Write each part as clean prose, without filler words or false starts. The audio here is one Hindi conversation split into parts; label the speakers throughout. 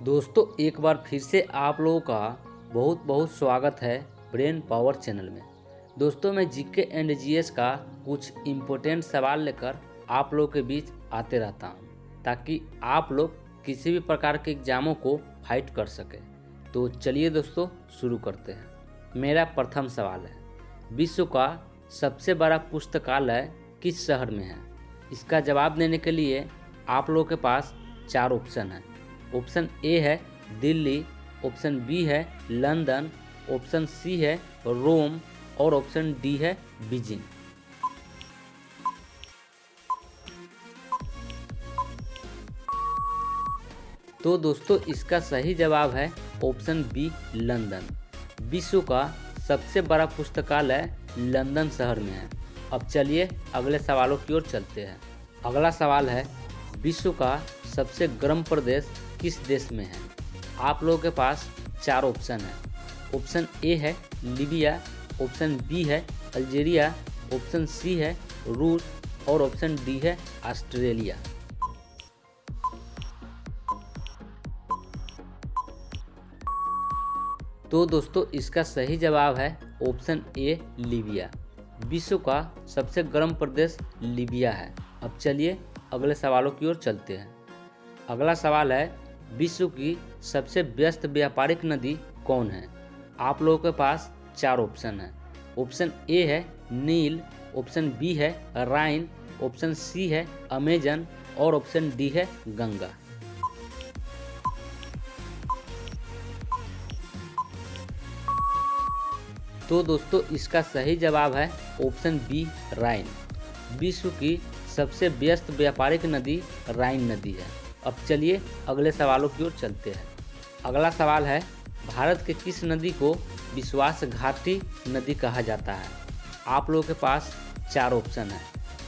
Speaker 1: दोस्तों एक बार फिर से आप लोगों का बहुत बहुत स्वागत है ब्रेन पावर चैनल में। दोस्तों मैं जीके एंड जीएस का कुछ इम्पोर्टेंट सवाल लेकर आप लोगों के बीच आते रहता हूं ताकि आप लोग किसी भी प्रकार के एग्जामों को फाइट कर सके। तो चलिए दोस्तों शुरू करते हैं। मेरा प्रथम सवाल है, विश्व का सबसे बड़ा पुस्तकालय किस शहर में है? इसका जवाब देने के लिए आप लोगों के पास 4 ऑप्शन है। ऑप्शन ए है दिल्ली, ऑप्शन बी है लंदन, ऑप्शन सी है रोम और ऑप्शन डी है बीजिंग। तो दोस्तों इसका सही जवाब है ऑप्शन बी लंदन। विश्व का सबसे बड़ा पुस्तकालय लंदन शहर में है। अब चलिए अगले सवालों की ओर चलते हैं। अगला सवाल है, विश्व का सबसे गर्म प्रदेश किस देश में है? आप लोगों के पास 4 ऑप्शन है। ऑप्शन ए है लीबिया, ऑप्शन बी है अल्जीरिया, ऑप्शन सी है रूस और ऑप्शन डी है ऑस्ट्रेलिया। तो दोस्तों इसका सही जवाब है ऑप्शन ए लीबिया। विश्व का सबसे गर्म प्रदेश लीबिया है। अब चलिए अगले सवालों की ओर चलते हैं। अगला सवाल है, विश्व की सबसे व्यस्त व्यापारिक नदी कौन है? आप लोगों के पास 4 ऑप्शन है। ऑप्शन ए है नील, ऑप्शन बी है राइन, ऑप्शन सी है अमेजन और ऑप्शन डी है गंगा। तो दोस्तों इसका सही जवाब है ऑप्शन बी राइन। विश्व की सबसे व्यस्त व्यापारिक नदी राइन नदी है। अब चलिए अगले सवालों की ओर चलते हैं। अगला सवाल है, भारत के किस नदी को विश्वासघाती नदी कहा जाता है? आप लोगों के पास 4 ऑप्शन है।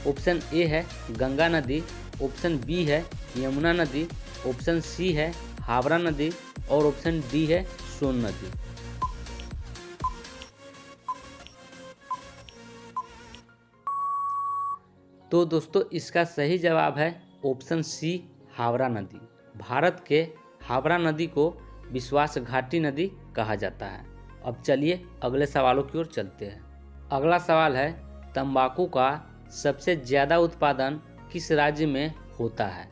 Speaker 1: ऑप्शन ए है गंगा नदी, ऑप्शन बी है यमुना नदी, ऑप्शन सी है हावड़ा नदी और ऑप्शन डी है सोन नदी। तो दोस्तों इसका सही जवाब है ऑप्शन सी हावड़ा नदी। भारत के हावड़ा नदी को विश्वासघाती नदी कहा जाता है। अब चलिए अगले सवालों की ओर चलते हैं। अगला सवाल है, तंबाकू का सबसे ज़्यादा उत्पादन किस राज्य में होता है?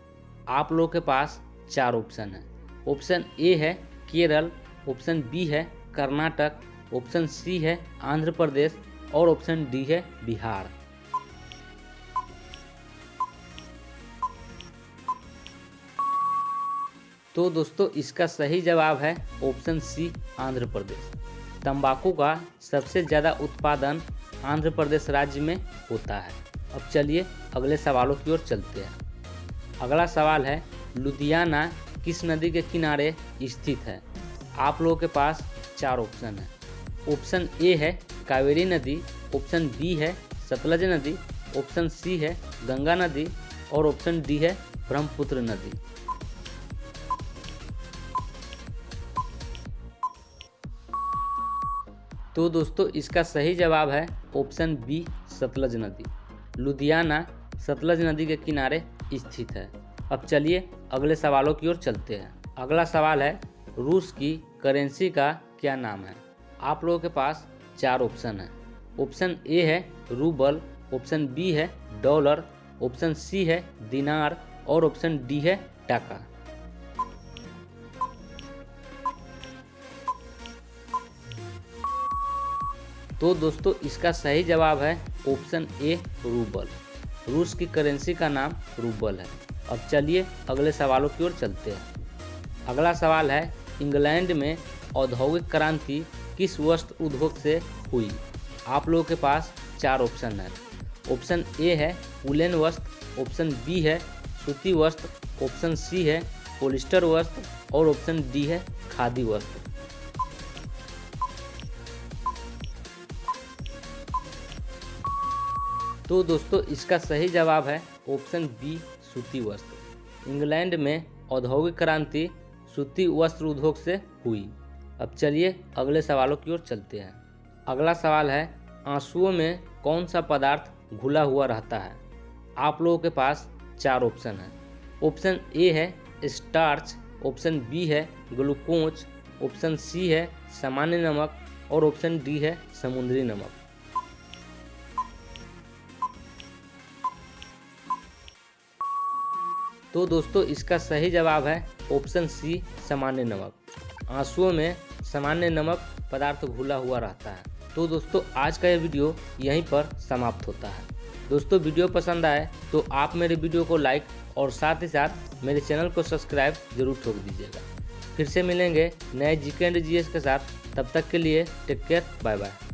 Speaker 1: आप लोगों के पास 4 ऑप्शन है। ऑप्शन ए है केरल, ऑप्शन बी है कर्नाटक, ऑप्शन सी है आंध्र प्रदेश और ऑप्शन डी है बिहार। तो दोस्तों इसका सही जवाब है ऑप्शन सी आंध्र प्रदेश। तंबाकू का सबसे ज़्यादा उत्पादन आंध्र प्रदेश राज्य में होता है। अब चलिए अगले सवालों की ओर चलते हैं। अगला सवाल है, लुधियाना किस नदी के किनारे स्थित है? आप लोगों के पास 4 ऑप्शन है। ऑप्शन ए है कावेरी नदी, ऑप्शन बी है सतलज नदी, ऑप्शन सी है गंगा नदी और ऑप्शन डी है ब्रह्मपुत्र नदी। तो दोस्तों इसका सही जवाब है ऑप्शन बी सतलज नदी। लुधियाना सतलज नदी के किनारे स्थित है। अब चलिए अगले सवालों की ओर चलते हैं। अगला सवाल है, रूस की करेंसी का क्या नाम है? आप लोगों के पास 4 ऑप्शन है। ऑप्शन ए है रूबल, ऑप्शन बी है डॉलर, ऑप्शन सी है दिनार और ऑप्शन डी है टाका। तो दोस्तों इसका सही जवाब है ऑप्शन ए रूबल। रूस की करेंसी का नाम रूबल है। अब चलिए अगले सवालों की ओर चलते हैं। अगला सवाल है, इंग्लैंड में औद्योगिक क्रांति किस वस्त्र उद्योग से हुई? आप लोगों के पास 4 ऑप्शन है। ऑप्शन ए है वुलन वस्त्र, ऑप्शन बी है सूती वस्त्र, ऑप्शन सी है पॉलिस्टर वस्त्र और ऑप्शन डी है खादी वस्त्र। तो दोस्तों इसका सही जवाब है ऑप्शन बी सूती वस्त्र। इंग्लैंड में औद्योगिक क्रांति सूती वस्त्र उद्योग से हुई। अब चलिए अगले सवालों की ओर चलते हैं। अगला सवाल है, आंसुओं में कौन सा पदार्थ घुला हुआ रहता है? आप लोगों के पास 4 ऑप्शन है। ऑप्शन ए है स्टार्च, ऑप्शन बी है ग्लूकोज, ऑप्शन सी है सामान्य नमक और ऑप्शन डी है समुद्री नमक। तो दोस्तों इसका सही जवाब है ऑप्शन सी सामान्य नमक। आंसुओं में सामान्य नमक पदार्थ घुला हुआ रहता है। तो दोस्तों आज का यह वीडियो यहीं पर समाप्त होता है। दोस्तों वीडियो पसंद आए तो आप मेरे वीडियो को लाइक और साथ ही साथ मेरे चैनल को सब्सक्राइब जरूर ठोक दीजिएगा। फिर से मिलेंगे नए जीके एंड जीएस के साथ, तब तक के लिए टेक केयर, बाय बाय।